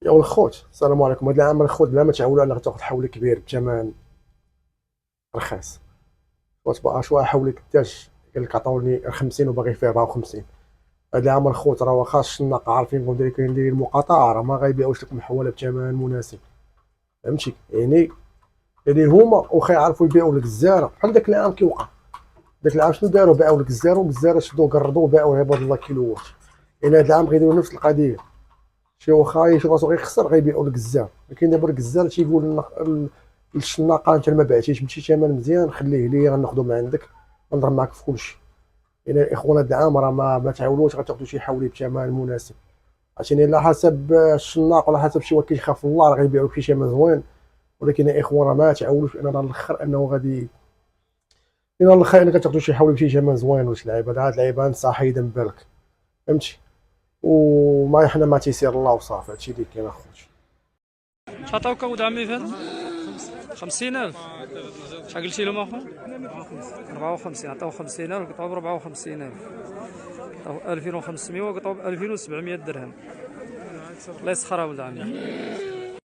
يا الخوت السلام عليكم. هاد العام الخوت بلا ما تعولوا على غتاخد حول كبير بثمن رخيص. وتبقى شويه حول قداش قال لك عطاوني 50 وباغي فيه 54. هاد العام الخوت راه واخا الشناق عارفين كاين داير المقاطعه، راه ما غايبيعوش لك محوله بثمن مناسب. فهمتي يعني هما واخا يعرفوا يبيعوا لك الزاره بحال داك العام كيوقع. داك العام شنو داروا؟ باعوا لك الزاره والزاره شدوا قرضوا وباعوها بهاد الله كيلوات. يعني هاد العام غيديروا نفس القضيه. شي واخا يشوف راسو غيخسر غيبيعوا لك الزار، ولكن دابا داك الزار تيقول للشناقه انت ما بعتيش بشي ثمن مزيان خليه ليا غناخذو من عندك ونضرب معاك في كلشي. يعني الاخوان هاد العام راه ما تعاونوش غتاخذوا شي حولي بثمن مناسب. عرفتيني على حسب الشناق وعلى حسب شي واحد كيخاف الله راه غيبيعوا لك شي ثمن زوين. ولكن الاخوان راه ما تعاونوش انا راه الاخر انه غادي الى الاخر انك تاخذوا شي حولي بشي ثمن زوين. واش لعيبه هاد اللعيبه صاحيده من بالك. فهمتي؟ وما حنا ما تيسير الله وصافي. هادشي اللي كاين اخوتي. شعطاوك ولد عمي فهذا 50,000. شحال قلتي لهم اخو؟ 54. عطاو 50,000 قطعوا ب 54,000. عطاو 2500 وقطعوا ب 2700 درهم. الله يسخرها ولد عمي.